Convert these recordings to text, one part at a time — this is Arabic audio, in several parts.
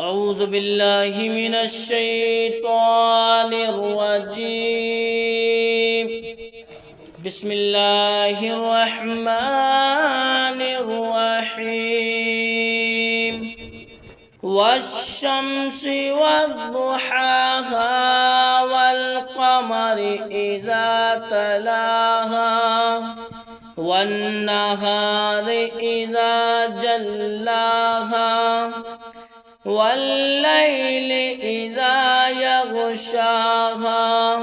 أعوذ بالله من الشيطان الرجيم. بسم الله الرحمن الرحيم. والشمس والضحاها والقمر إذا تلاها والنهار إذا جلاها والليل إذا يغشاها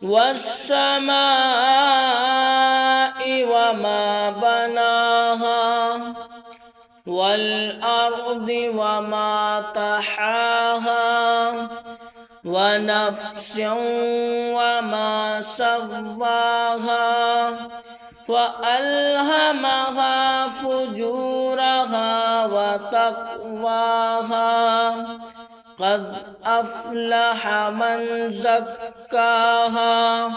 والسماء وما بناها والأرض وما طحاها ونفس وما سواها فألهمها فجورها وتقواها قد أفلح من زكاها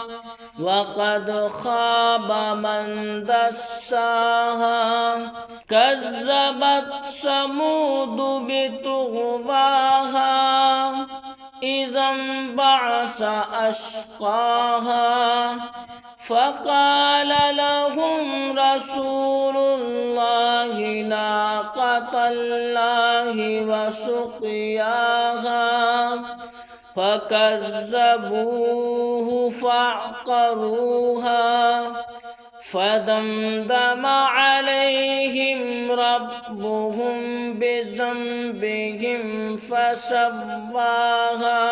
وقد خاب من دساها كذبت ثمود بطغواها إذا انبعث أشقاها فقال لهم رسول الله ناقة الله وسقياها فكذبوه فعقروها فدمدم عليهم ربهم بذنبهم فسواها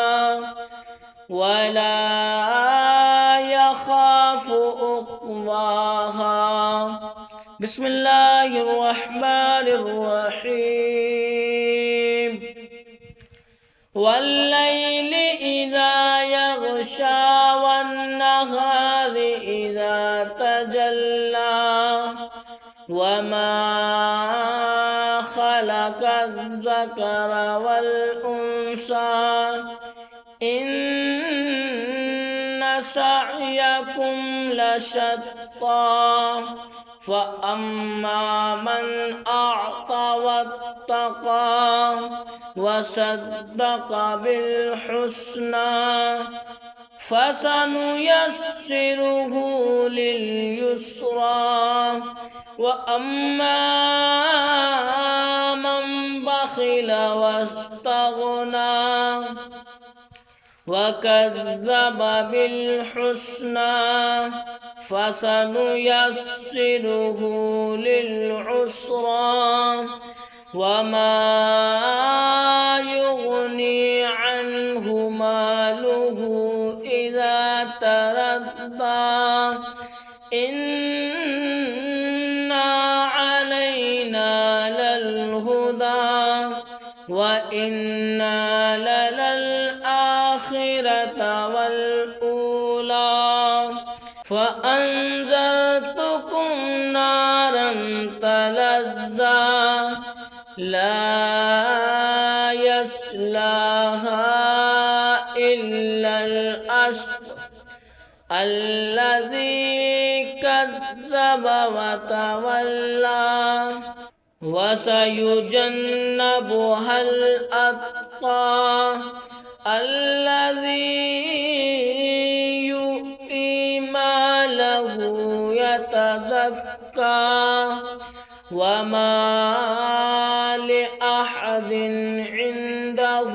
ولا يخاف عقباها. بسم الله الرحمن الرحيم. والليل إذا يغشى والنهار إذا تجلى وما خلق الذكر والأنثى إن سعيكم لشتى فأما من أعطى واتقى وصدق بالحسنى فسنيسره لليسرى وأما من بخل واستغنى وكذب بالحسنى فسنيسره للعسرى وما يغني عنه ماله إذا تردى إن علينا للهدى وإنا للآخرة والأولى فأنذرتكم نارا تلظى لا يصلاها إلا الأشقى الذي كذب وتولى وسيجنبها الأتقى الذي يؤتي ماله يتزكى وما لأحد عنده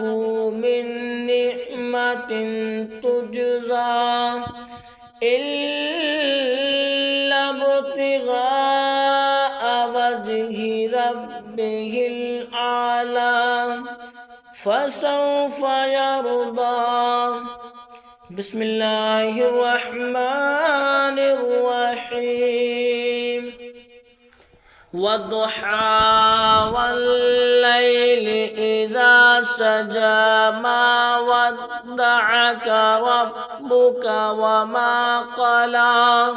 من نعمة تجزى إلا ابتغاء وجه ربه الأعلى فسوف يرضى. بسم الله الرحمن الرحيم. والضحى والليل إذا سجى ما ودعك ربك وما قلى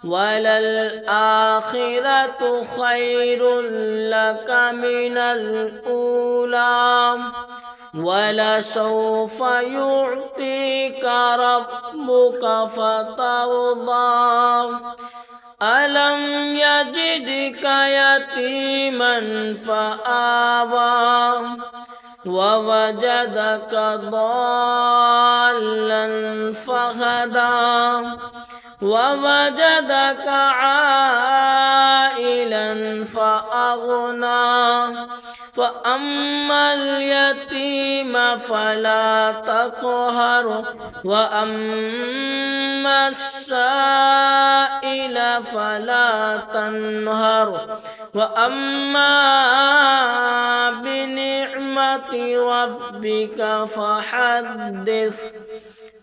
وللآخرة خير لك من الأولى ولسوف يعطيك ربك فترضى ألم يجدك يتيما فآوى ووجدك ضالا فهدى ووجدك عائلا فأغنى فأما اليتيم فلا تقهر وأما السائل فلا تنهر وأما بنعمة ربك فحدث.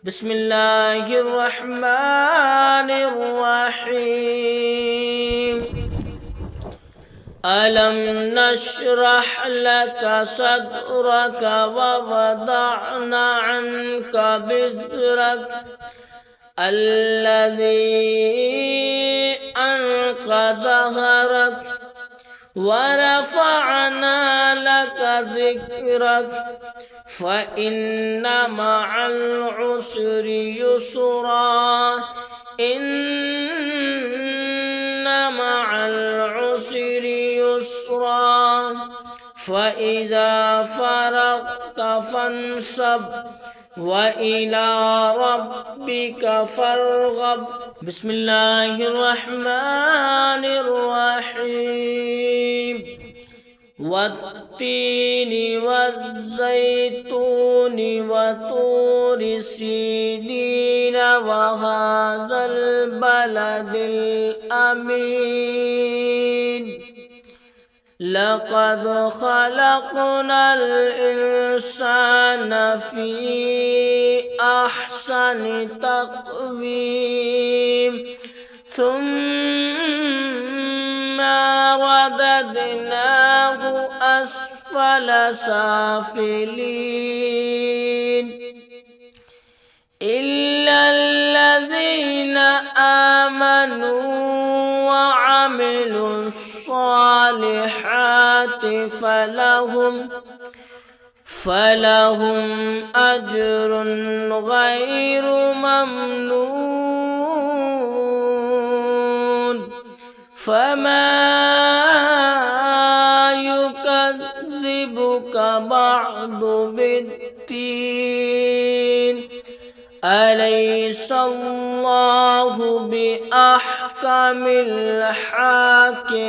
بسم الله الرحمن الرحيم. ألم نشرح لك صدرك ووضعنا عنك وزرك الذي أنقض ظهرك ورفعنا لك ذكرك فإن مع العسر يسرا إن مع العسر يسرا فإذا فرغت فانصب وإلى ربك فارغب. بسم الله الرحمن الرحيم. والتين والزيتون وطور سينين وهذا البلد الأمين لقد خلقنا الإنسان في أحسن تقويم ثم رددناه أسفل سافلين إلا الذين آمنوا وعملوا الصالحات فلهم أجر غير ممنون. فما يكذبك بعد بالدين أليس الله بأحكم الحاكمين.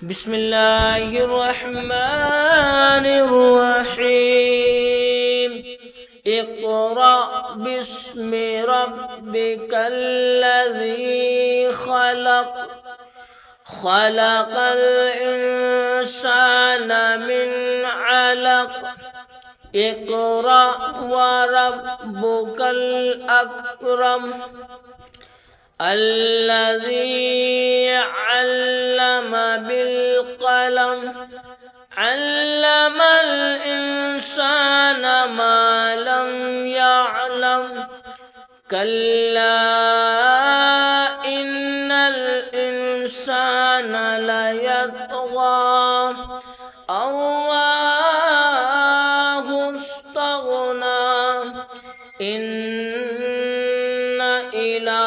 بسم الله الرحمن الرحيم. اقرأ باسم ربك الذي خلق خلق الإنسان من علق اقرأ وربك الأكرم الذي علم بالقلم علم الإنسان ما لم يعلم كلا إن الإنسان ليطغى أن رآه استغنى إن إلى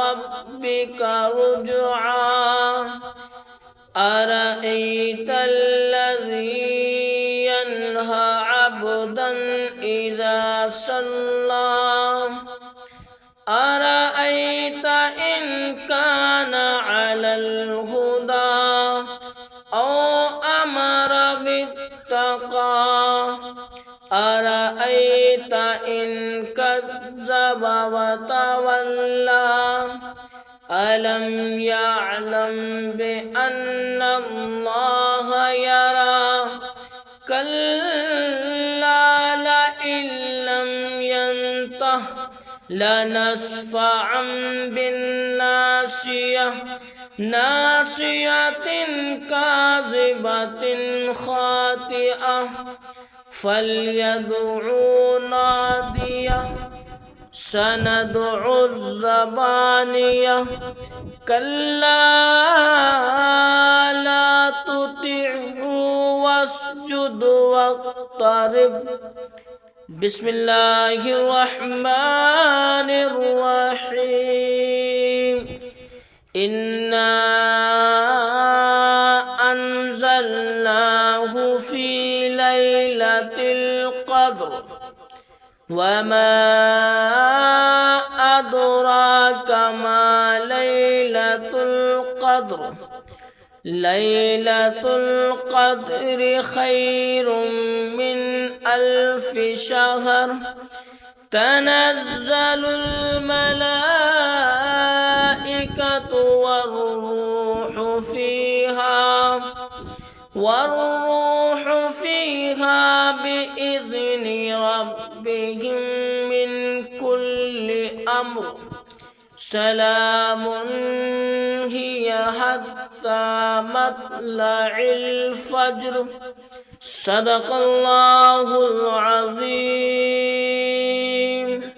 ربك رجعا أرأيت الذي ينهى عبدا إذا صلى أرأيت إن كان على الهدى أو أمر بالتقى أرأيت إن كذب وتولى ألم يعلم بأن الله يرى كلا لئن لم ينته لنسفعا بالناصية ناصية كاذبة خاطئة فليدعوا ناديه سندعو الزبانية كلا لا تطعه واسجد واقترب. بسم الله الرحمن الرحيم. إنا أنزلناه في ليلة القدر وما أدراك ما ليلة القدر ليلة القدر خير من 1000 شهر تنزل الملائكة والروح فيها بإذن ربهم من كل أمر سلام هي حتى مطلع الفجر صدق الله العظيم